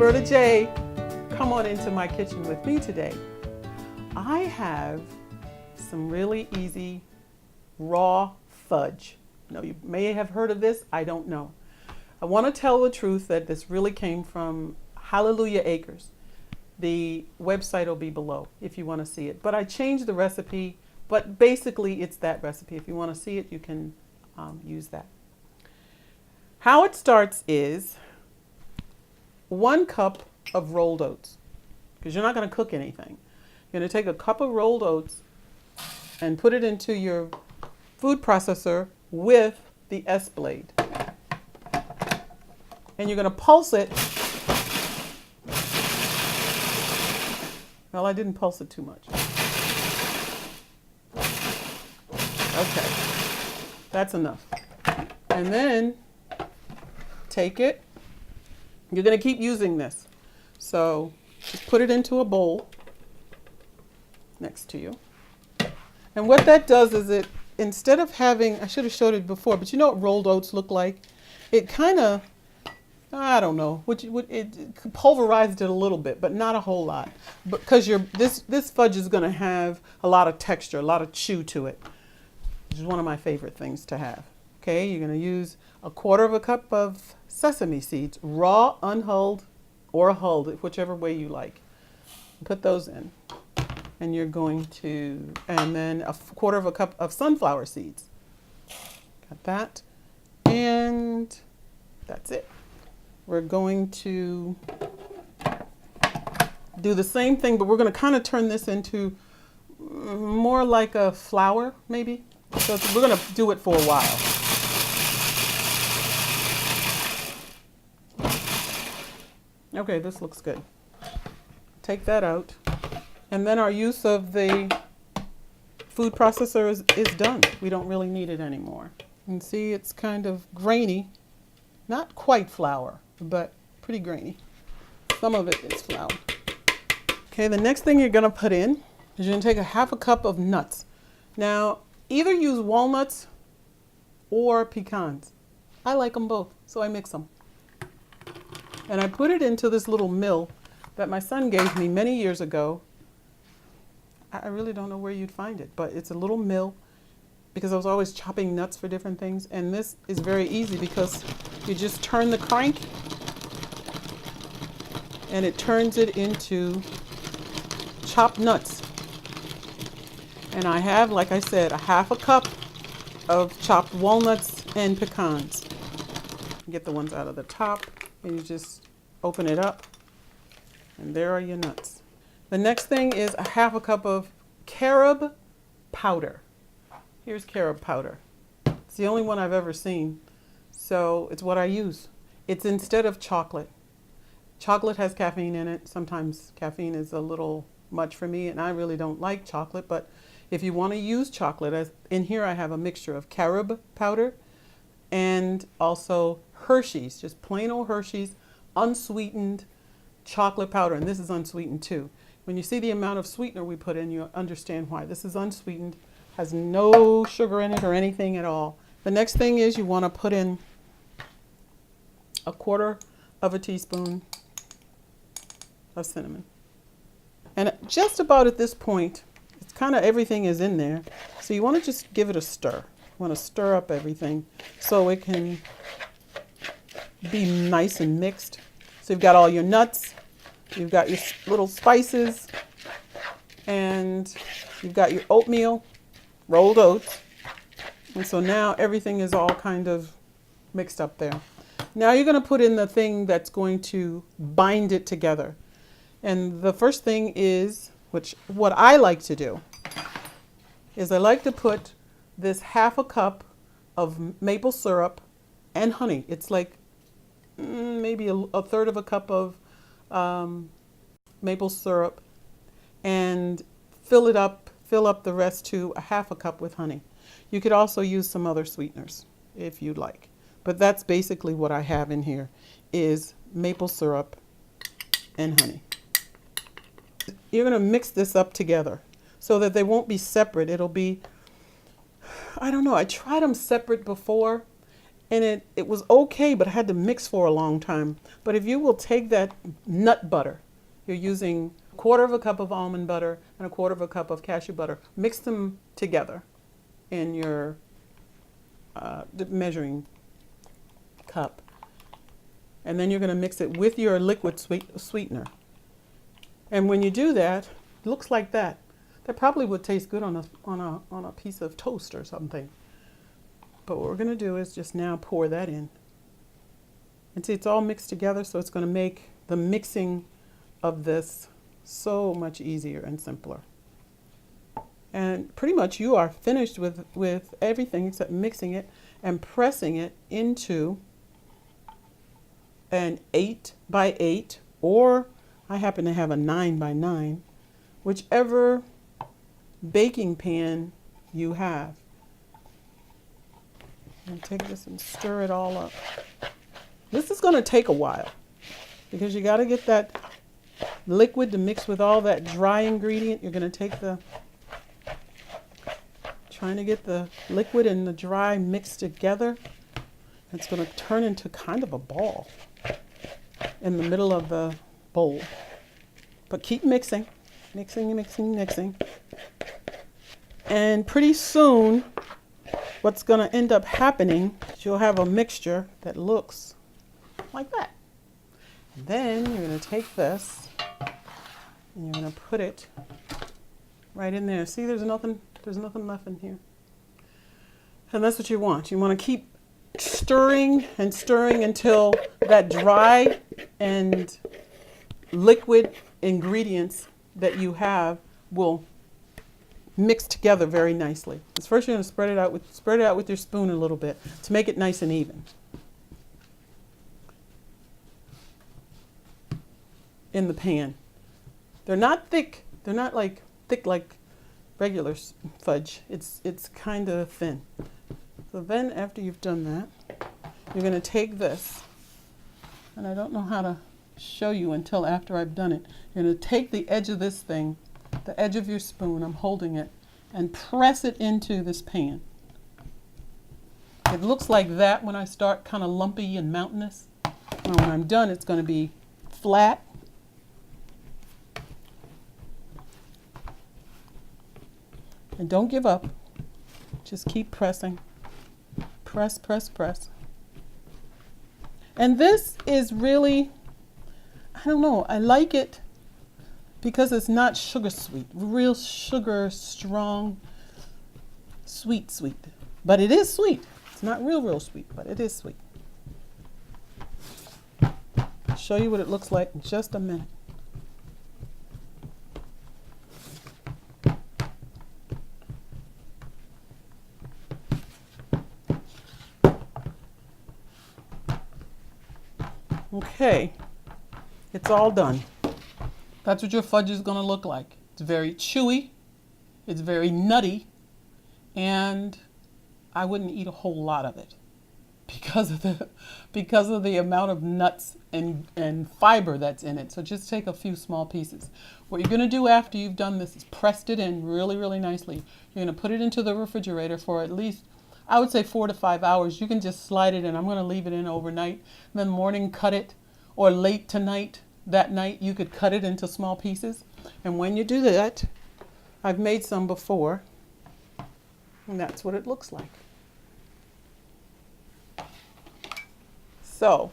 Berta J. Come on into my kitchen with me today. I have some really easy raw fudge. Now, you may have heard of this, I don't know. I want to tell the truth that this really came from Hallelujah Acres. The website will be below if you want to see it. But I changed the recipe, but basically it's that recipe. If you want to see it, you can use that. How it starts is 1 cup of rolled oats, because you're not going to cook anything. You're going to take a cup of rolled oats and put it into your food processor with the S blade. And you're going to pulse it. Well, I didn't pulse it too much. Okay, that's enough. And then take it. You're going to keep using this. So just put it into a bowl next to you. And what that does is it, instead of having, I should have showed it before, but you know what rolled oats look like? It kind of, I don't know, it pulverized it a little bit, but not a whole lot. Because this fudge is going to have a lot of texture, a lot of chew to it, which is one of my favorite things to have. Okay, you're going to use 1/4 cup of sesame seeds, raw, unhulled, or hulled, whichever way you like. Put those in. And you're going to, and then 1/4 cup of sunflower seeds. Got that. And that's it. We're going to do the same thing, but we're going to kind of turn this into more like a flour, maybe. So we're going to do it for a while. Okay, this looks good. Take that out. And then our use of the food processor is done. We don't really need it anymore. And see, it's kind of grainy. Not quite flour, but pretty grainy. Some of it is flour. Okay, the next thing you're going to put in is you're going to take 1/2 cup of nuts. Now, either use walnuts or pecans. I like them both, so I mix them. And I put it into this little mill that my son gave me many years ago. I really don't know where you'd find it, but it's a little mill because I was always chopping nuts for different things. And this is very easy because you just turn the crank and it turns it into chopped nuts. And I have, like I said, 1/2 cup of chopped walnuts and pecans. Get the ones out of the top. And you just open it up, and there are your nuts. The next thing is 1/2 cup of carob powder. Here's carob powder. It's the only one I've ever seen, so it's what I use. It's instead of chocolate. Chocolate has caffeine in it. Sometimes caffeine is a little much for me, and I really don't like chocolate, but if you want to use chocolate, as in here I have a mixture of carob powder and also Hershey's, just plain old Hershey's, unsweetened chocolate powder, and this is unsweetened too. When you see the amount of sweetener we put in, you understand why. This is unsweetened, has no sugar in it or anything at all. The next thing is you want to put in 1/4 teaspoon of cinnamon. And just about at this point, it's kind of everything is in there, so you want to just give it a stir. You want to stir up everything so it can be nice and mixed. So you've got all your nuts, you've got your little spices, and you've got your oatmeal, rolled oats. And so now everything is all kind of mixed up there. Now you're going to put in the thing that's going to bind it together. And the first thing is, what I like to do, is I like to put this 1/2 cup of maple syrup and honey. It's like maybe a 1/3 cup of maple syrup, and fill up the rest to 1/2 cup with honey. You could also use some other sweeteners if you'd like, but that's basically what I have in here is maple syrup and honey. You're going to mix this up together so that they won't be separate. It'll be, I don't know, I tried them separate before and it was okay, but I had to mix for a long time. But if you will take that nut butter, you're using a quarter of a cup of almond butter and a quarter of a cup of cashew butter, mix them together in your measuring cup. And then you're going to mix it with your liquid sweetener. And when you do that, it looks like that. That probably would taste good on a piece of toast or something. But what we're going to do is just now pour that in. And see, it's all mixed together, so it's going to make the mixing of this so much easier and simpler. And pretty much you are finished with everything except mixing it and pressing it into an 8 by 8, or I happen to have a 9 by 9, whichever baking pan you have. And take this and stir it all up. This is going to take a while because you got to get that liquid to mix with all that dry ingredient. You're going to take trying to get the liquid and the dry mixed together. It's going to turn into kind of a ball in the middle of the bowl. But keep mixing, mixing, mixing, mixing. And pretty soon, what's going to end up happening is you'll have a mixture that looks like that. And then you're going to take this and you're going to put it right in there. See, there's nothing left in here. And that's what you want. You want to keep stirring and stirring until that dry and liquid ingredients that you have will mix together very nicely. First, you're going to spread it out with your spoon a little bit to make it nice and even. In the pan. They're not thick. They're not like thick like regular fudge. It's kind of thin. So then after you've done that, you're going to take this, and I don't know how to show you until after I've done it. You're going to take the edge of this thing, the edge of your spoon, I'm holding it, and press it into this pan. It looks like that when I start, kind of lumpy and mountainous. And when I'm done, it's going to be flat. And don't give up. Just keep pressing. Press, press, press. And this is really, I don't know, I like it because it's not sugar sweet, real sugar strong, sweet. But it is sweet. It's not real sweet, but it is sweet. I'll show you what it looks like in just a minute. Okay, it's all done. That's what your fudge is going to look like. It's very chewy, it's very nutty, and I wouldn't eat a whole lot of it because of the amount of nuts and fiber that's in it. So just take a few small pieces. What you're going to do after you've done this is pressed it in really nicely. You're going to put it into the refrigerator for at least, I would say 4 to 5 hours. You can just slide it in. I'm going to leave it in overnight. Then morning cut it, or late tonight, that night, you could cut it into small pieces. And when you do that, I've made some before, and that's what it looks like. So,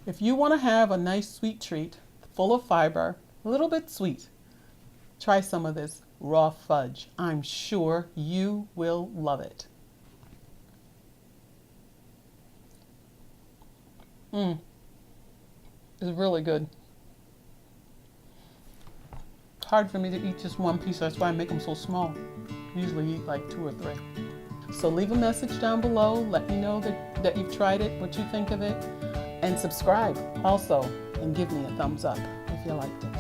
if you want to have a nice sweet treat, full of fiber, a little bit sweet, try some of this raw fudge. I'm sure you will love it. It's really good. It's hard for me to eat just one piece. That's why I make them so small. I usually eat like 2 or 3. So leave a message down below. Let me know that you've tried it, what you think of it. And subscribe also. And give me a thumbs up if you liked it.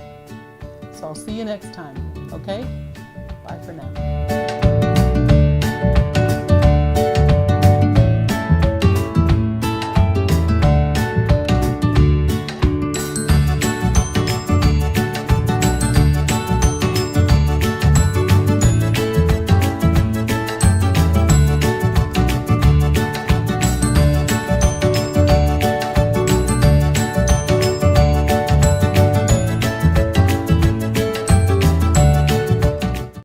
So I'll see you next time. Okay? Bye for now.